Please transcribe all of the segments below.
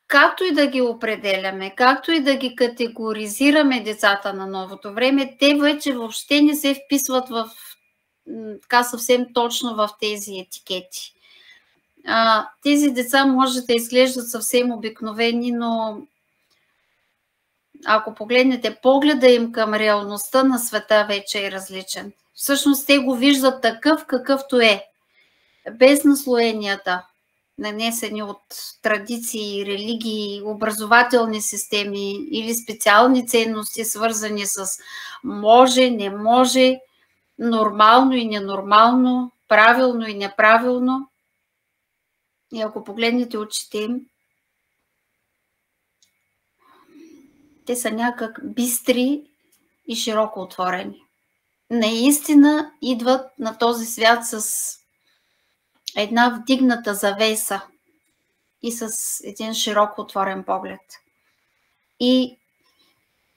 както и да ги определяме, както и да ги категоризираме децата на новото време, те вече въобще не се вписват така съвсем точно в тези етикети. Тези деца може да изглеждат съвсем обикновени, но ако погледнете погледа им към реалността на света, вече е различен. Всъщност те го виждат такъв, какъвто е, без наслоенията, нанесени от традиции, религии, образователни системи или специални ценности, свързани с може, не може, нормално и ненормално, правилно и неправилно. И ако погледнете очите им, те са някак бистри и широко отворени. Наистина идват на този свят с една вдигната завеса и с един широко отворен поглед. И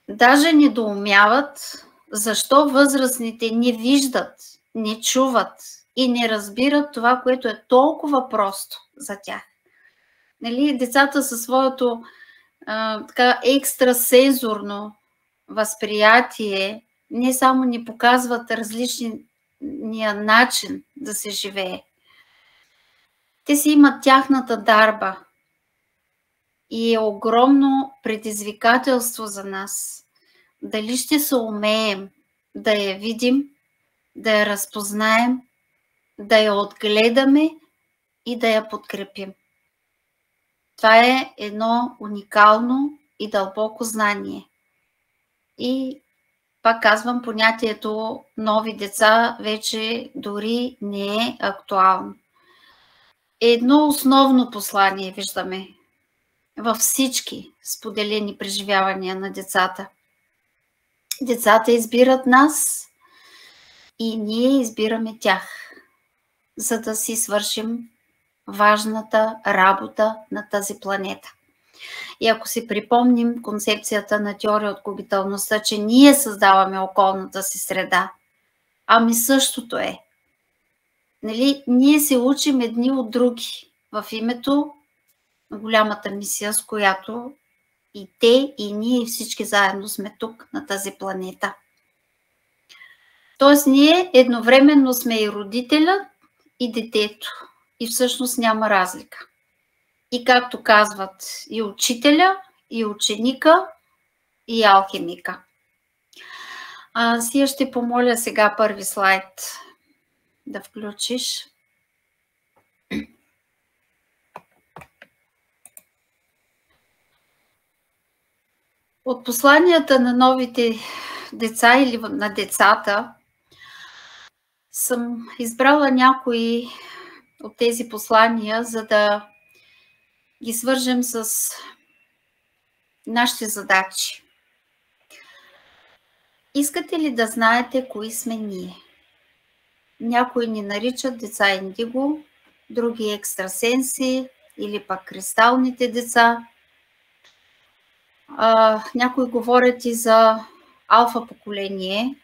даже недоумяват защо възрастните не виждат, не чуват и не разбират това, което е толкова просто за тях. Нали, децата със своето така екстрасензорно възприятие не само ни показват различния начин да се живее. Те си имат тяхната дарба и е огромно предизвикателство за нас. Дали ще се умеем да я видим, да я разпознаем, да я отгледаме и да я подкрепим. Това е едно уникално и дълбоко знание. И пак казвам, понятието нови деца вече дори не е актуално. Едно основно послание виждаме във всички споделени преживявания на децата. Децата избират нас и ние избираме тях, за да си свършим важната работа на тази планета. И ако си припомним концепцията на теория от когиталността, че ние създаваме околната си среда, ами същото е. Нали? Ние се учим едни от други в името на голямата мисия, с която и те, и ние, и всички заедно сме тук на тази планета. Тоест ние едновременно сме и родителят, и детето. И всъщност няма разлика. И както казват и учителя, и ученика, и алхимика. Сия ще помоля сега първи слайд да включиш. От посланията на новите деца или на децата съм избрала някои от тези послания, за да ги свържем с нашите задачи. Искате ли да знаете кои сме ние? Някои ни наричат деца индиго, други екстрасенси или пък кристалните деца. Някои говорят и за алфа поколение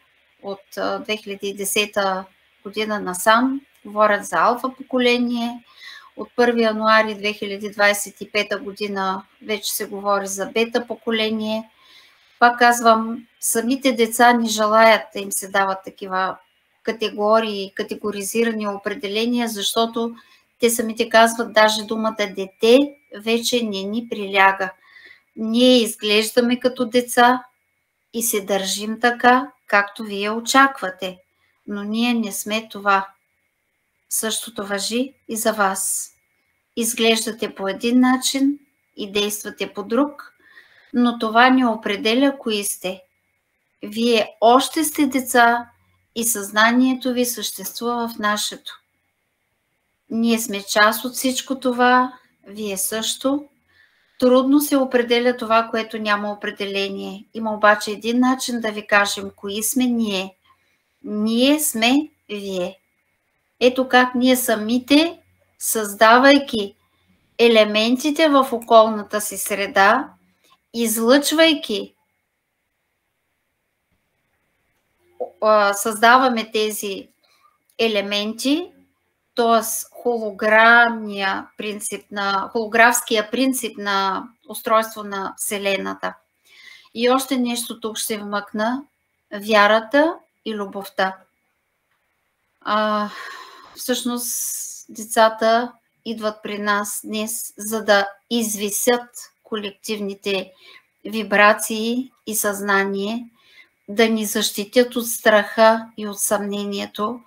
от 2010 година насам. Говорят за алфа поколение. От 1 януари 2025 година вече се говори за бета поколение. Пак казвам, самите деца не желаят да им се дават такива категории, категоризирани определения, защото те самите казват, даже думата дете вече не ни приляга. Ние изглеждаме като деца и се държим така, както вие очаквате, но ние не сме това. Същото важи и за вас. Изглеждате по един начин и действате по друг, но това не определя кои сте. Вие още сте деца и съзнанието ви съществува в нашето. Ние сме част от всичко това, вие също. Трудно се определя това, което няма определение. Има обаче един начин да ви кажем кои сме ние. Ние сме вие. Ето как ние самите, създавайки елементите в околната си среда, излъчвайки, създаваме тези елементи, т.е. холографския принцип на устройство на Вселената. И още нещо тук ще вмъкна. Вярата и любовта. Всъщност децата идват при нас днес, за да извисят колективните вибрации и съзнание, да ни защитят от страха и от съмнението,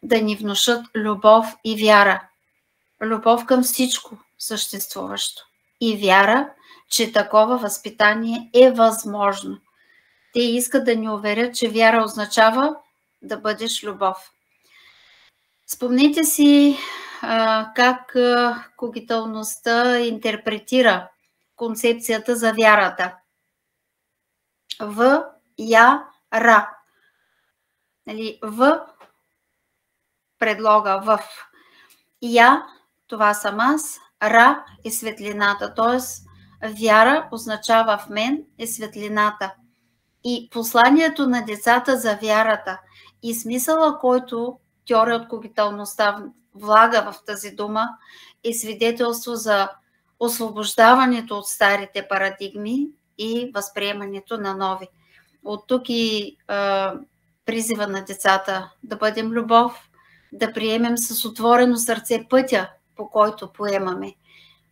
да ни внушат любов и вяра. Любов към всичко съществуващо. И вяра, че такова възпитание е възможно. Те искат да ни уверят, че вяра означава да бъдеш любов. Спомнете си как когиталността интерпретира концепцията за вярата. В, я, ра. В предлога в. Я, това съм аз, ра е светлината, т.е. вяра означава в мен е светлината. И посланието на децата за вярата и смисъла, който теория от когиталността влага в тази дума, е свидетелство за освобождаването от старите парадигми и възприемането на нови. От тук и призива на децата да бъдем любов, да приемем с отворено сърце пътя, по който поемаме.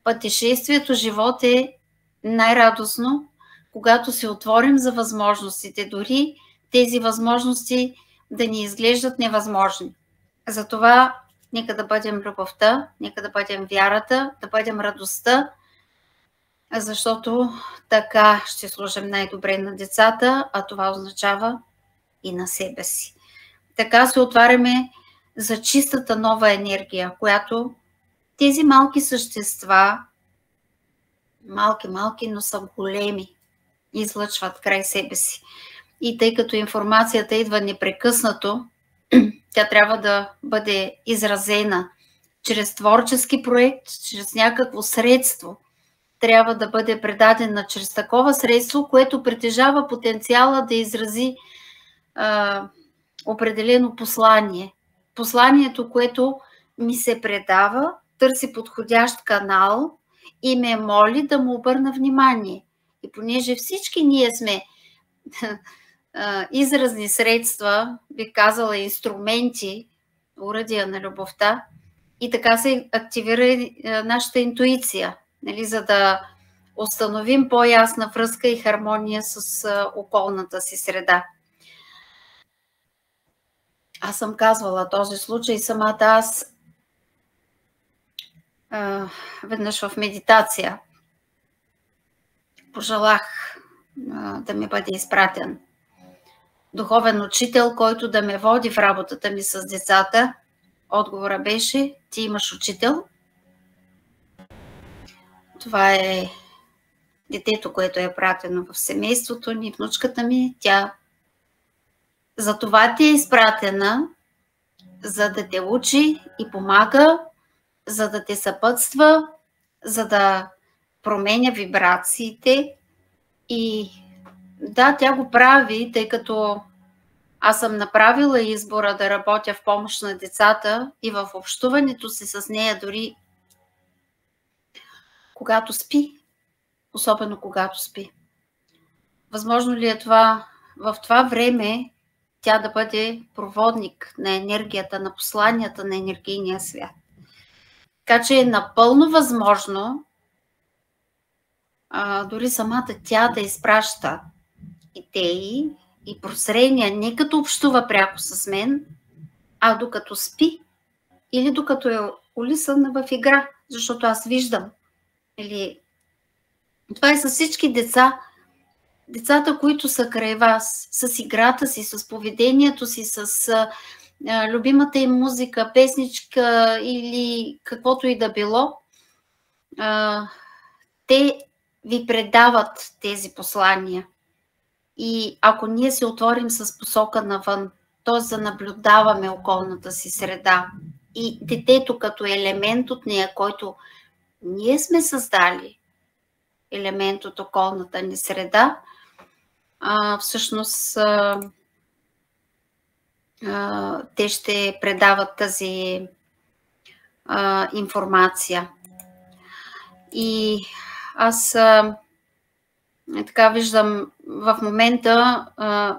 Пътешествието живот е най-радостно, когато се отворим за възможностите, дори тези възможности да ни изглеждат невъзможни. Затова нека да бъдем любовта, нека да бъдем вярата, да бъдем радостта, защото така ще служим най-добре на децата, а това означава и на себе си. Така се отваряме за чистата нова енергия, която тези малки същества, малки, но са големи, излъчват край себе си. И тъй като информацията идва непрекъснато, тя трябва да бъде изразена чрез творчески проект, чрез някакво средство. Трябва да бъде предадена чрез такова средство, което притежава потенциала да изрази определено послание. Посланието, което ми се предава, търси подходящ канал и ме моли да му обърна внимание. И понеже всички ние сме изразни средства, бих казала инструменти, уръдия на любовта, и така се активира и нашата интуиция, за да установим по-ясна връзка и хармония с околната си среда. Аз съм казвала този случай, самата аз веднъж в медитация пожелах да ми бъде изпратен духовен учител, който да ме води в работата ми с децата. Отговора беше: ти имаш учител. Това е детето, което е пратено в семейството ни, внучката ми. Тя за това ти е изпратена, за да те учи и помага, за да те съпътства, за да променя вибрациите. И да, тя го прави, тъй като аз съм направила избора да работя в помощ на децата и в общуването си с нея, дори когато спи, особено когато спи. Възможно ли е това в това време тя да бъде проводник на енергията, на посланията на енергийния свят? Така че е напълно възможно дори самата тя да изпраща идеи и прозрения, не като общува пряко с мен, а докато спи или докато е улисана в игра, защото аз виждам. Това е с всички деца. Децата, които са край вас, с играта си, с поведението си, с любимата им музика, песничка или каквото и да било, те ви предават тези послания. И ако ние се отворим с посока навън, т.е. да наблюдаваме околната си среда и детето като елемент от нея, който ние сме създали, елемент от околната ни среда, всъщност те ще предават тази информация. И аз така виждам в момента,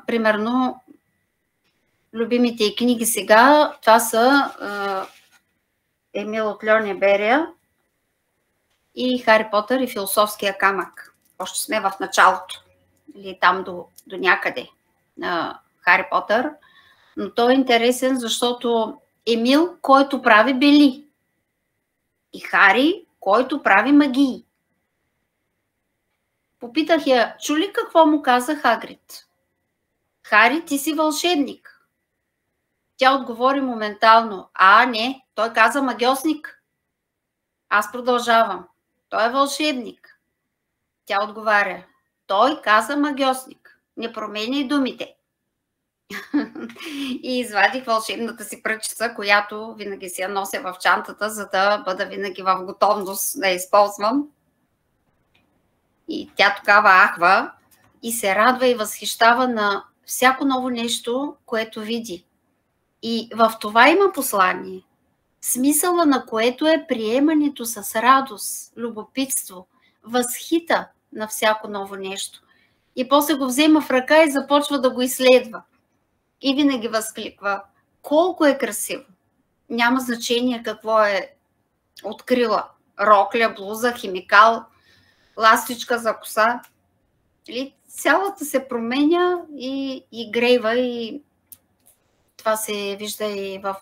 примерно, любимите книги сега, това са Емил от Льонеберия и Хари Потър и Философския камък. Още сме в началото, или там до някъде на Хари Потър. Но той е интересен, защото Емил, който прави бели, и Хари, който прави магии. Попитах я, чули какво му каза Хагрид? Хари, ти си вълшебник. Тя отговори моментално, не, той каза магиосник. Аз продължавам, той е вълшебник. Тя отговаря, той каза магиосник. Не промени думите. И извадих вълшебната си пръчица, която винаги си я нося в чантата, за да бъда винаги в готовност да я използвам. И тя тогава ахва и се радва и възхищава на всяко ново нещо, което види. И в това има послание. Смисъла на което е приемането с радост, любопитство, възхита на всяко ново нещо. И после го взема в ръка и започва да го изследва. И винаги възкликва, колко е красиво. Няма значение какво е открила. Рокля, блуза, химикал, ластичка за коса. Цялата се променя и грейва, и това се вижда и в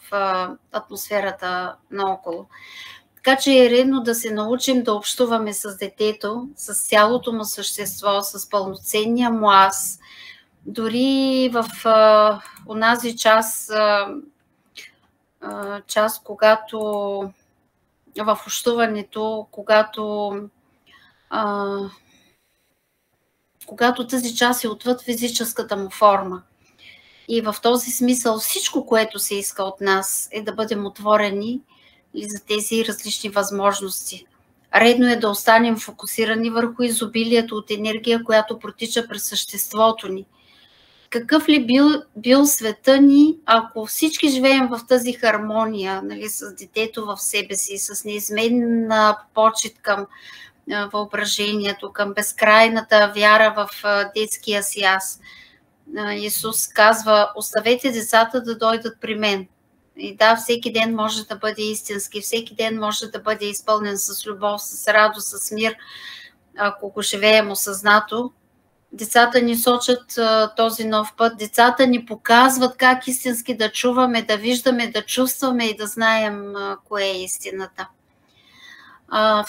атмосферата наоколо. Така че е редно да се научим да общуваме с детето, с цялото му същество, с пълноценния му аз. Дори в онази час, когато в общуването, когато тази част е отвъд физическата му форма. И в този смисъл всичко, което се иска от нас, е да бъдем отворени за тези различни възможности. Редно е да останем фокусирани върху изобилието от енергия, която протича през съществото ни. Какъв ли бил света ни, ако всички живеем в тази хармония, с детето в себе си, с неизменна почит към въображението, към безкрайната вяра в детския си аз. Исус казва, оставете децата да дойдат при мен. И да, всеки ден може да бъде истински, всеки ден може да бъде изпълнен с любов, с радост, с мир, ако го живеем осъзнато. Децата ни сочат този нов път, децата ни показват как истински да чуваме, да виждаме, да чувстваме и да знаем кое е истината.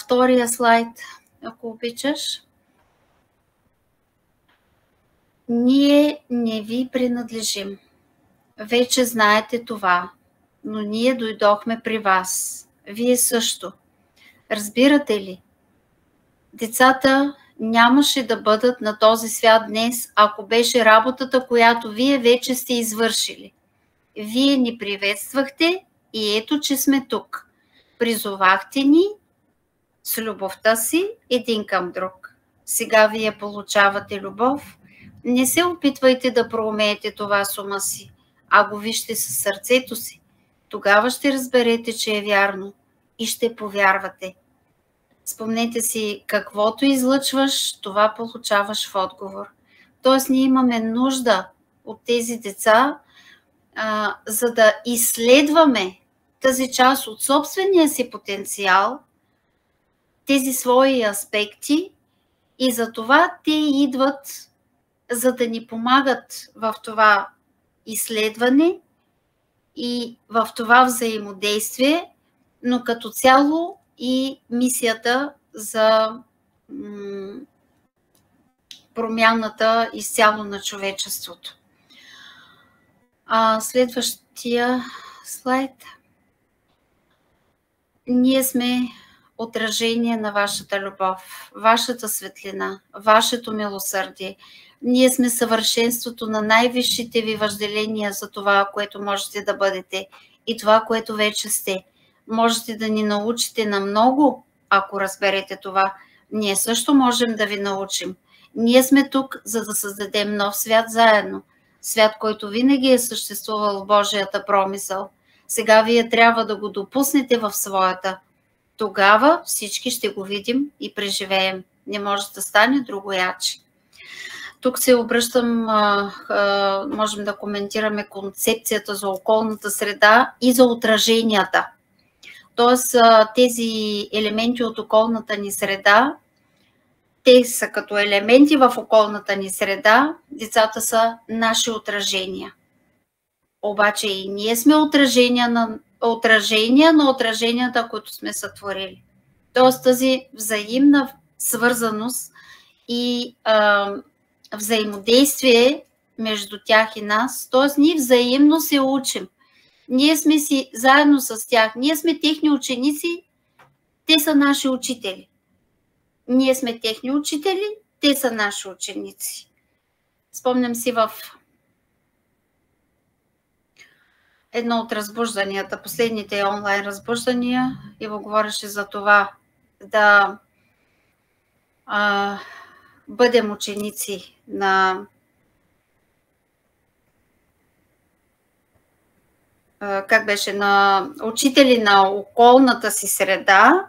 Втория слайд, ако обичаш. Ние не ви принадлежим. Вече знаете това, но ние дойдохме при вас. Вие също. Разбирате ли? Децата нямаше да бъдат на този свят днес, ако беше работата, която вие вече сте извършили. Вие ни приветствахте и ето, че сме тук. Призовахте ни с любовта си един към друг. Сега вие получавате любов. Не се опитвайте да проумеете това с ума си, а го вижте със сърцето си. Тогава ще разберете, че е вярно и ще повярвате. Спомнете си, каквото излъчваш, това получаваш в отговор. Тоест, ние имаме нужда от тези деца, за да изследваме тази част от собствения си потенциал, тези свои аспекти, и за това те идват, за да ни помагат в това изследване и в това взаимодействие, но като цяло и мисията за промяната изцяло на човечеството. Следващия слайд. Ние сме отражение на вашата любов, вашата светлина, вашето милосърдие. Ние сме съвършенството на най-висшите ви въжделения за това, което можете да бъдете и това, което вече сте. Можете да ни научите на много, ако разберете това. Ние също можем да ви научим. Ние сме тук, за да създадем нов свят заедно. Свят, който винаги е съществувал в Божията промисъл. Сега вие трябва да го допуснете в своята. Тогава всички ще го видим и преживеем. Не може да стане другояче. Тук се обръщам, можем да коментираме концепцията за околната среда и за отраженията. Тоест тези елементи от околната ни среда, те са като елементи в околната ни среда, децата са наши отражения. Обаче и ние сме отражения на отраженията, които сме сътворили. Тоест тази взаимна свързаност и взаимодействие между тях и нас, т.е. ние взаимно се учим. Ние сме си заедно с тях. Ние сме техни ученици, те са наши учители. Ние сме техни учители, те са наши ученици. Спомням си в едно от разбужданията, последните онлайн разбуждания, Иво говореше за това да бъдем ученици на на учители на околната си среда.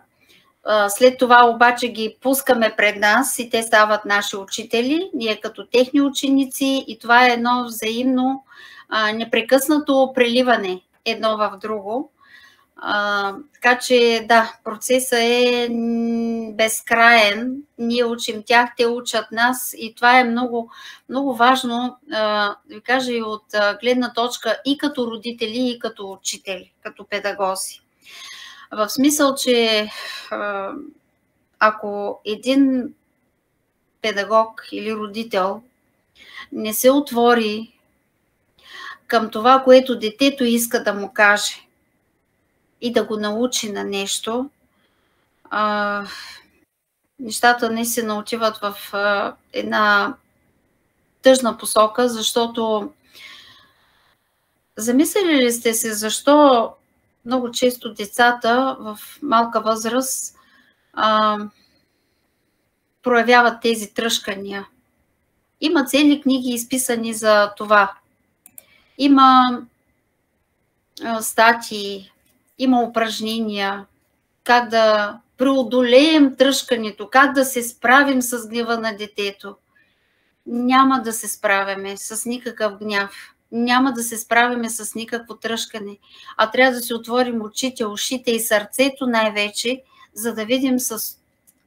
След това обаче ги пускаме пред нас и те стават наши учители, ние като техни ученици, и това е едно взаимно непрекъснато преливане едно в друго. Така че да, процесът е безкраен. Ние учим тях, те учат нас и това е много, много важно, да ви кажа, и от гледна точка и като родители, и като учители, като педагози. В смисъл, че ако един педагог или родител не се отвори към това, което детето иска да му каже и да го научи на нещо, нещата наистина отиват в една тъжна посока, защото замислили ли сте се защо много често децата в малка възраст проявяват тези тръшкания? Има цели книги изписани за това. Има статии, има упражнения, как да преодолеем тръшкането, как да се справим с гнева на детето. Няма да се справяме с никакъв гняв. Няма да се справяме с никакво тръшкане, а трябва да си отворим очите, ушите и сърцето най-вече, за да видим с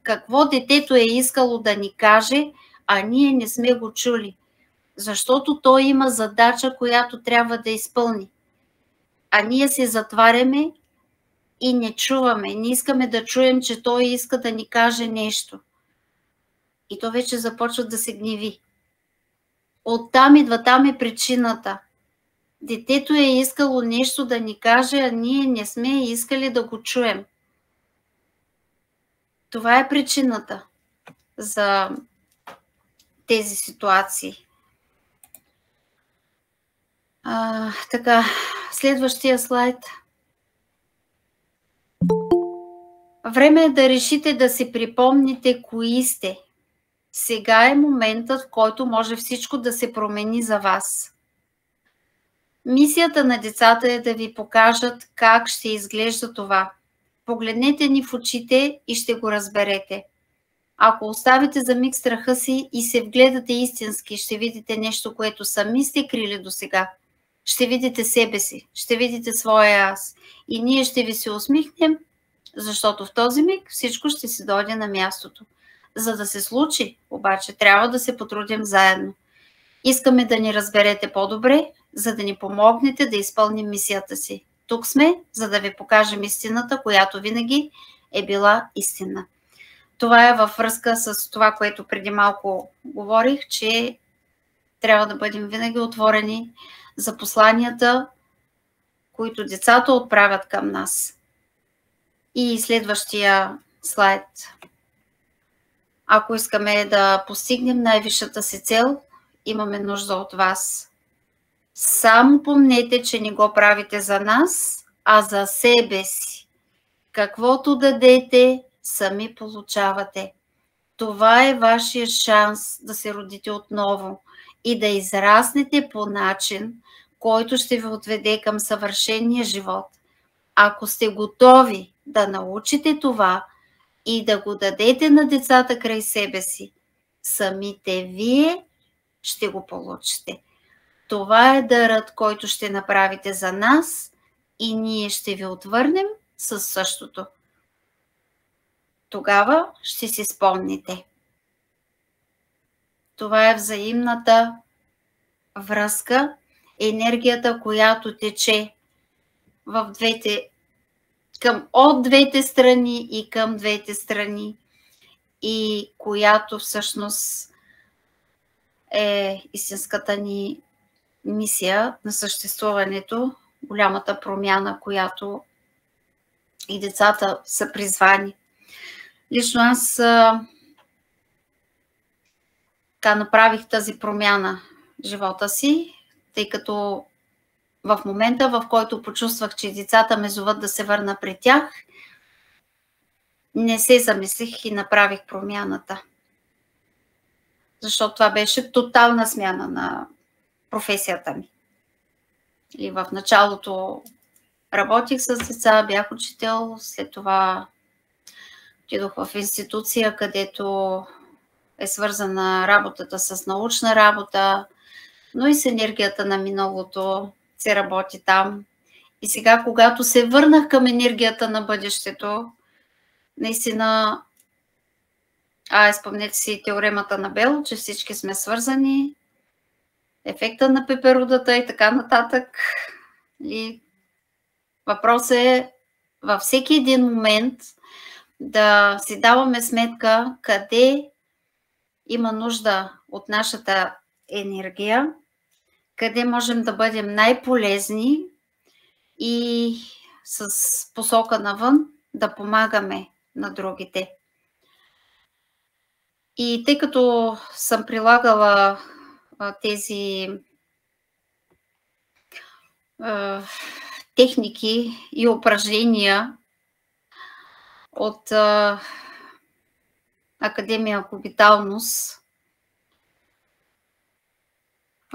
какво детето е искало да ни каже, а ние не сме го чули. Защото той има задача, която трябва да изпълни. А ние се затваряме и не чуваме. Не искаме да чуем, че той иска да ни каже нещо. И то вече започва да се гневи. Оттам идва, там е причината. Детето е искало нещо да ни каже, а ние не сме искали да го чуем. Това е причината за тези ситуации. Така, следващия слайд. Време е да решите да си припомните кои сте. Сега е моментът, в който може всичко да се промени за вас. Мисията на децата е да ви покажат как ще изглежда това. Погледнете ни в очите и ще го разберете. Ако оставите за миг страха си и се вгледате истински, ще видите нещо, което сами сте крили досега. Ще видите себе си, ще видите своя аз. И ние ще ви се усмихнем, защото в този миг всичко ще си дойде на мястото. За да се случи, обаче, трябва да се потрудим заедно. Искаме да ни разберете по-добре, за да ни помогнете да изпълним мисията си. Тук сме, за да ви покажем истината, която винаги е била истина. Това е във връзка с това, което преди малко говорих, че трябва да бъдем винаги отворени за посланията, които децата отправят към нас. И следващия слайд. Ако искаме да постигнем най-висшата си цел, имаме нужда от вас. Само помнете, че не го правите за нас, а за себе си. Каквото дадете, сами получавате. Това е вашия шанс да се родите отново и да израснете по начин, който ще ви отведе към съвършения живот. Ако сте готови да научите това и да го дадете на децата край себе си, самите вие ще го получите. Това е дарът, който ще направите за нас и ние ще ви отвърнем със същото. Тогава ще си спомните. Това е взаимната връзка, енергията, която тече от двете страни и към двете страни и която всъщност е истинската ни мисия на съществуването, голямата промяна, която и децата са призвани. Лично аз направих тази промяна в живота си, тъй като в момента, в който почувствах, че децата ме зоват да се върна при тях, не се замислих и направих промяната. Защото това беше тотална смяна на професията ми. И в началото работих с деца, бях учител, след това отидох в институция, където е свързана работата с научна работа, но и с енергията на миналото се работи там. И сега, когато се върнах към енергията на бъдещето, наистина, спомнете си теоремата на Бел, че всички сме свързани, ефекта на пеперудата и така нататък. И въпросът е във всеки един момент да си даваме сметка къде има нужда от нашата енергия, къде можем да бъдем най-полезни и с посока навън да помагаме на другите. И тъй като съм прилагала тези техники и упражнения от Академия Когиталност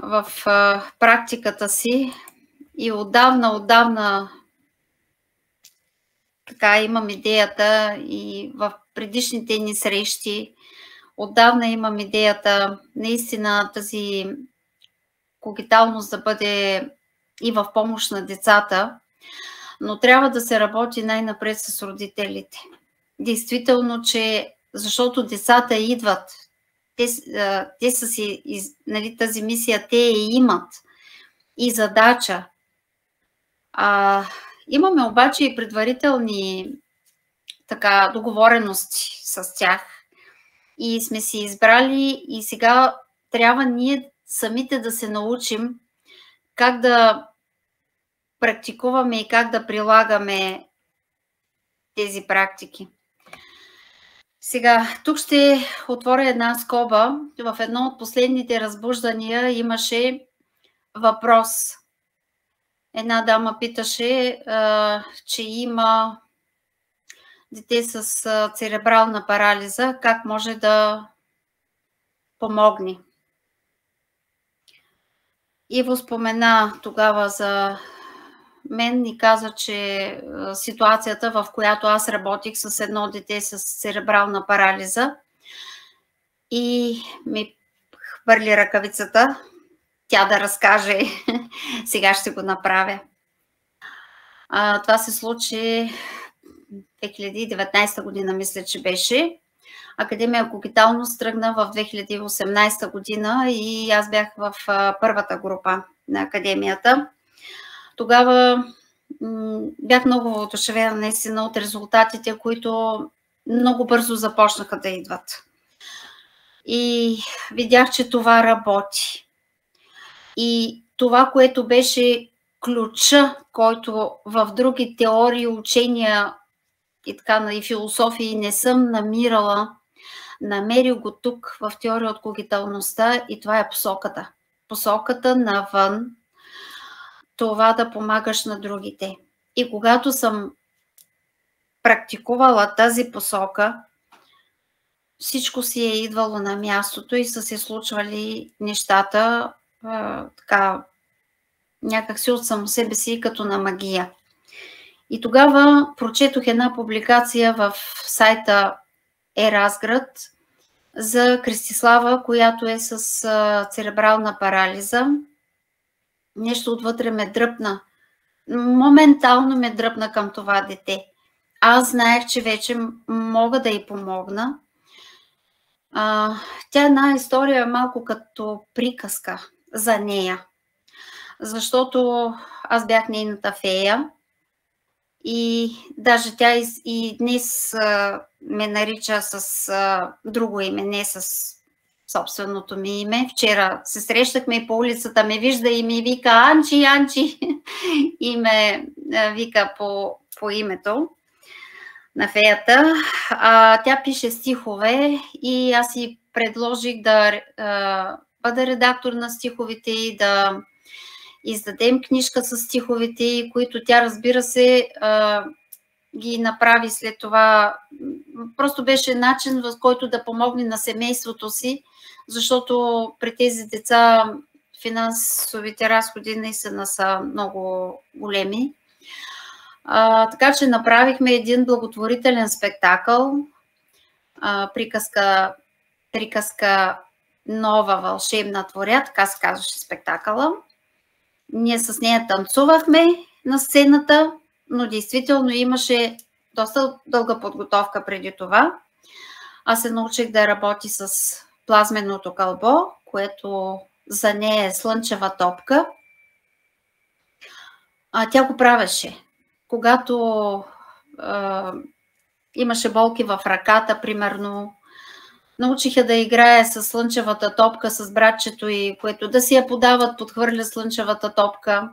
в практиката си и отдавна така имам идеята и в предишните ни срещи, отдавна имам идеята наистина тази когиталност да бъде и в помощ на децата, но трябва да се работи най-напред с родителите. Действително, защото децата идват, те са си, нали, тази мисия, те я имат и задача. Имаме обаче и предварителни договорености с тях и сме си избрали и сега трябва ние самите да се научим как да практикуваме и как да прилагаме тези практики. Сега, тук ще отворя една скоба. В едно от последните разбуждания имаше въпрос. Една дама питаше, че има дете с церебрална парализа, как може да помогне. Иво спомена тогава за мен и каза, че ситуацията, в която аз работих с едно дете с церебрална парализа и ми хвърли ръкавицата, тя да разкаже. Сега ще го направя. Това се случи 2019 година, мисля, че беше. Академия Когиталност тръгна в 2018 година и аз бях в първата група на академията. Тогава бях много въодушевена наистина от резултатите, които много бързо започнаха да идват. И видях, че това работи. И това, което беше ключа, който в други теории, учения и философии не съм намирала, намерил го тук в теория от когиталността и това е посоката. Посоката навън, това да помагаш на другите. И когато съм практикувала тази посока, всичко си е идвало на мястото и са се случвали нещата така някак си от само себе си, като на магия. И тогава прочетох една публикация в сайта Еразград за Кристислава, която е с церебрална парализа. Нещо отвътре ме дръпна. Моментално ме дръпна към това дете. Аз знаех, че вече мога да й помогна. Тя една история малко като приказка за нея. Защото аз бях нейната фея и даже тя и днес ме нарича с друго име, не с собственото ми име. Вчера се срещахме и по улицата ме вижда и ми вика Анчи, Анчи и ме вика по името на феята. Тя пише стихове и аз си предложих да бъда редактор на стиховете и да издадем книжка с стиховете, които тя, разбира се, ги направи след това. Просто беше начин, в който да помогне на семейството си, защото при тези деца финансовите разходи наистина са много големи. Така че направихме един благотворителен спектакъл, приказка Нова вълшебна творя, така се казваше спектакъла. Ние с нея танцувахме на сцената, но действително имаше доста дълга подготовка преди това. Аз се научих да работи с плазменото кълбо, което за нея е слънчева топка. Тя го правеше. Когато имаше болки в ръката, примерно, научиха да играе с слънчевата топка с братчето и което да си я подават, подхвърля слънчевата топка,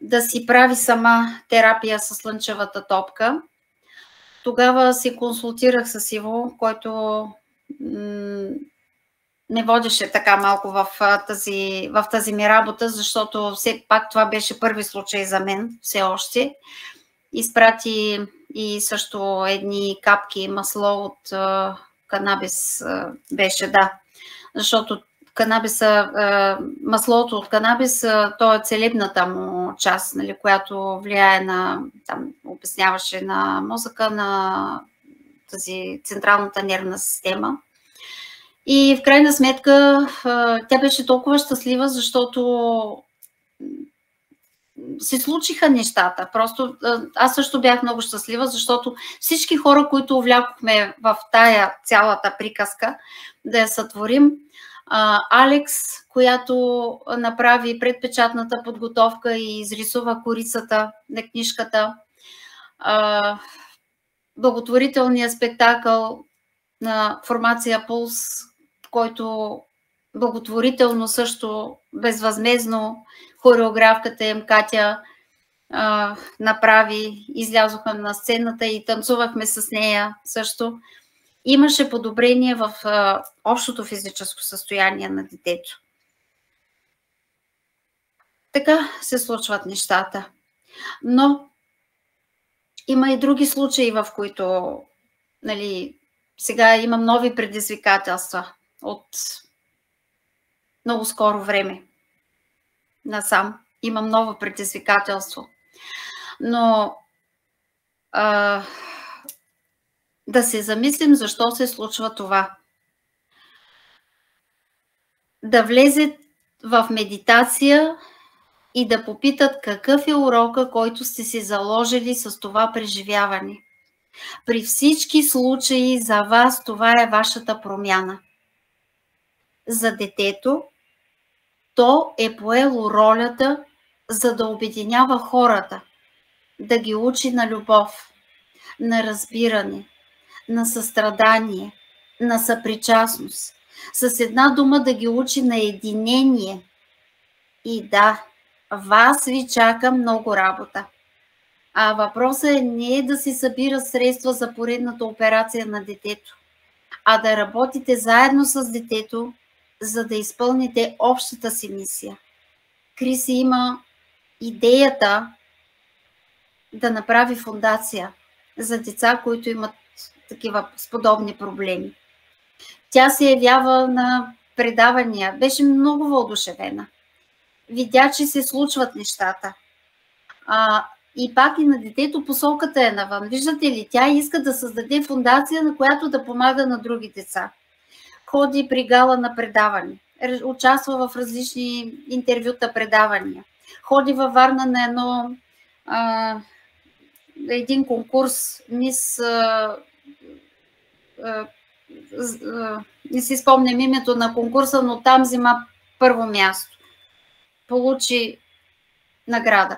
да си прави сама терапия с слънчевата топка. Тогава се консултирах с Иво, който не водеше така малко в тази ми работа, защото все пак това беше първи случай за мен все още. Изпрати и също едни капки масло от канабис беше, да. Защото маслото от канабис, то е целебната му част, нали, която влияе на, там обясняваше на мозъка, на тази централната нервна система. И в крайна сметка тя беше толкова щастлива, защото се случиха нещата. Просто аз също бях много щастлива, защото всички хора, които увлякохме в тая цялата приказка да я сътворим, Алекс, която направи предпечатната подготовка и изрисува корицата на книжката, благотворителният спектакъл на формация Пулс, който благотворително също безвъзмездно хореографката им Катя направи. Излязохме на сцената и танцувахме с нея също. Имаше подобрение в общото физическо състояние на детето. Така се случват нещата. Но има и други случаи, в които, нали, сега имам нови предизвикателства от много скоро време насам. Имам ново предизвикателство. Но да се замислим защо се случва това. Да влезе в медитация и да попитат какъв е урока, който сте си заложили с това преживяване. При всички случаи за вас това е вашата промяна. За детето то е поело ролята, за да обединява хората, да ги учи на любов, на разбиране, на състрадание, на съпричастност. С една дума да ги учи на единение. И да, вас ви чака много работа. А въпросът е не да си събира средства за поредната операция на детето, а да работите заедно с детето, за да изпълните общата си мисия. Криси има идеята да направи фондация за деца, които имат такива подобни проблеми. Тя се явява на предавания. Беше много въодушевена. видя, че се случват нещата. И пак и на детето посоката е навън. Виждате ли, тя иска да създаде фундация, на която да помага на други деца. Ходи при гала на предаване, участва в различни интервюта, предавания. Ходи във Варна на един конкурс, не си спомням името на конкурса, но там взима първо място. Получи награда.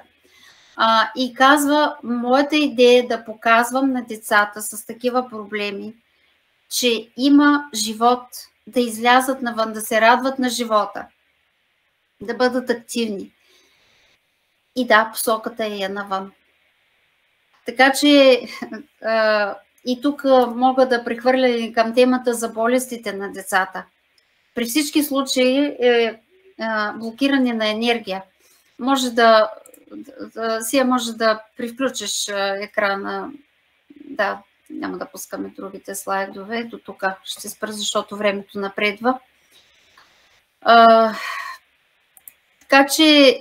И казва, моята идея е да показвам на децата с такива проблеми, че има живот, да излязат навън, да се радват на живота, да бъдат активни. И да, посоката е навън. Така че и тук мога да прехвърля към темата за болестите на децата. При всички случаи е блокиране на енергия. Може да привключиш екрана. Да, няма да пускаме другите слайдове. До тук ще спра, защото времето напредва. Така че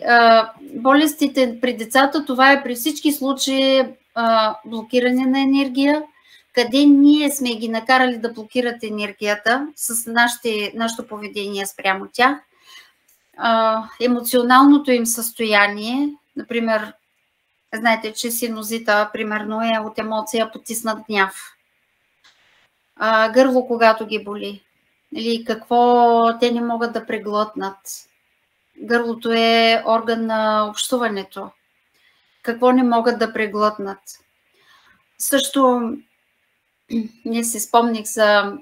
болестите при децата, това е при всички случаи блокиране на енергия, къде ние сме ги накарали да блокират енергията с нашето поведение спрямо тях. Емоционалното им състояние, например, знаете, че синузита, примерно, е от емоция потиснат гняв. Гърло, когато ги боли, или какво те не могат да преглътнат. Гърлото е орган на общуването. Какво не могат да преглътнат. Също не си спомних за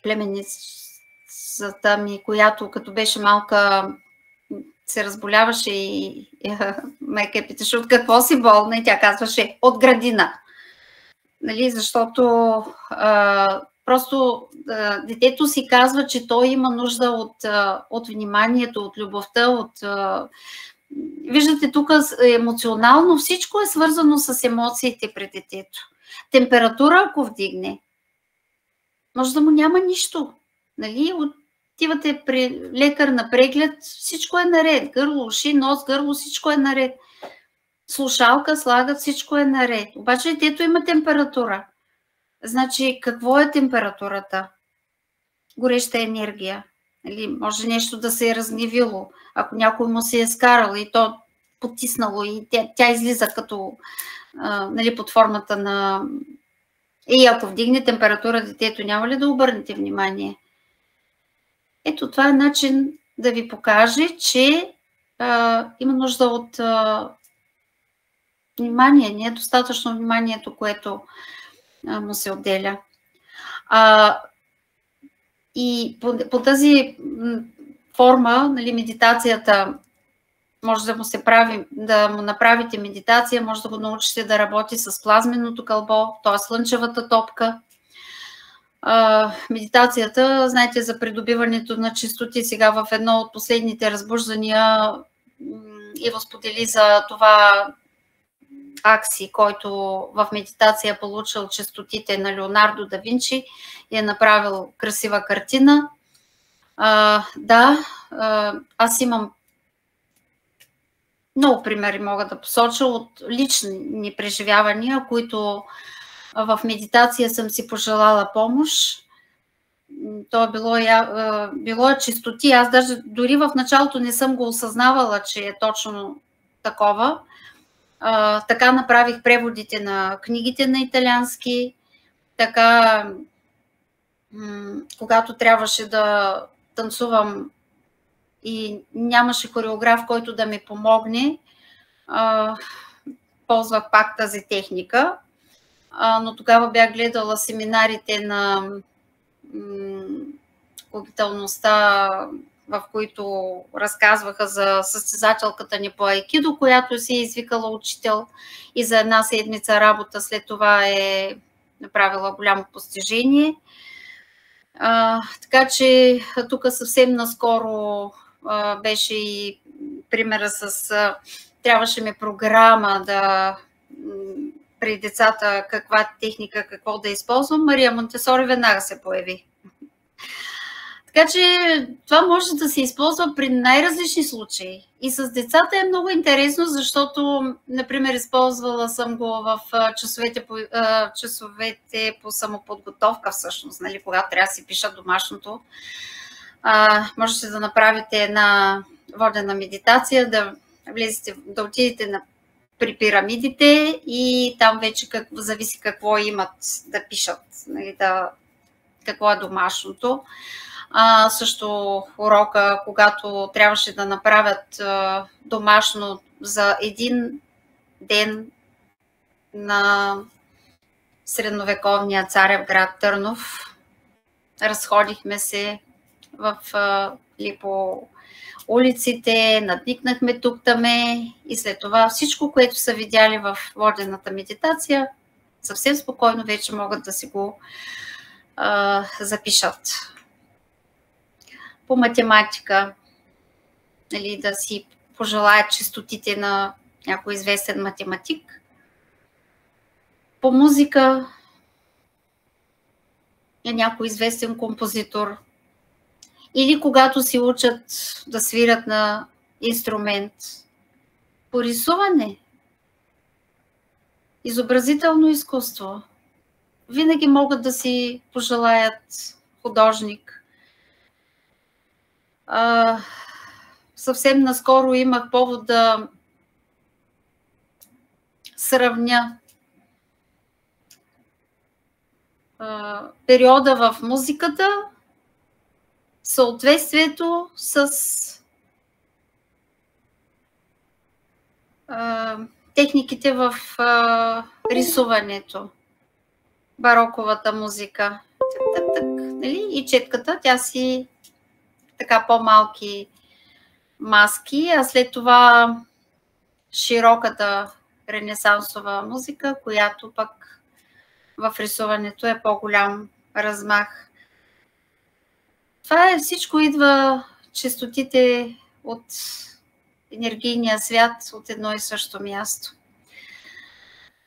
племенницата ми, която като беше малка се разболяваше и майка я питаше от какво си болна и тя казваше от градина. Нали, защото просто детето си казва, че той има нужда от вниманието, от любовта, Виждате, тук емоционално всичко е свързано с емоциите при детето. Температура, ако вдигне, може да му няма нищо. Нали? Отивате при лекар на преглед, всичко е наред. Гърло, уши, нос, гърло, всичко е наред. Слушалка слагат, всичко е наред. Обаче детето има температура. Значи, какво е температурата? Гореща енергия. Нали? Може нещо да се е разгневило. Ако някой му се е скарал и то потиснало и тя излиза като нали, под формата на... И ако вдигне температура детето, няма ли да обърнете внимание? Ето, това е начин да ви покаже, че има нужда от внимание. Не е достатъчно вниманието, което му се отделя. И по тази форма, нали, медитацията, може да му направите медитация, може да го научите да работи с плазменото кълбо, т.е. слънчевата топка. Медитацията, знаете, за придобиването на чистоти, сега в едно от последните разбуждания Иво сподели за това Акси, който в медитация е получил честотите на Леонардо да Винчи и е направил красива картина. Аз имам много примери, мога да посоча от лични преживявания, които в медитация съм си пожелала помощ. То било е чистоти. Аз даже дори в началото не съм го осъзнавала, че е точно такова. Така направих преводите на книгите на италиански. Така, когато трябваше да танцувам и нямаше хореограф, който да ми помогне, ползвах пак тази техника. Но тогава бях гледала семинарите на когнитивността, в които разказваха за състезателката ни по айкидо, която си е извикала учител и за една седмица работа след това е направила голямо постижение. Така че тук съвсем наскоро беше и примера с трябваше ми програма при децата каква техника, какво да използвам. Мария Монтесори веднага се появи. Така че това може да се използва при най-различни случаи. И с децата е много интересно, защото, например, използвала съм го в часовете по самоподготовка, всъщност, нали, когато трябва да си пишат домашното. Можете да направите една водена медитация, да влезете, да отидете при пирамидите и там вече зависи какво имат да пишат, нали, какво е домашното. Също урока, когато трябваше да направят домашно за един ден на средновековния царев град Търнов. Разходихме се по улиците, надникнахме тук-таме и след това всичко, което са видяли в водената медитация, съвсем спокойно вече могат да си го запишат. По математика, нали, да си пожелаят честотите на някой известен математик. По музика е някой известен композитор. Или когато си учат да свирят на инструмент. По рисуване, изобразително изкуство. Винаги могат да си пожелаят художник. Съвсем наскоро имах повод да сравня периода в музиката, съответствието с техниките в рисуването, бароковата музика. Нали? И четката, тя си така по-малки маски, а след това широката ренесансова музика, която пък в рисуването е по-голям размах. Това е, всичко идва, честотите от енергийния свят от едно и също място.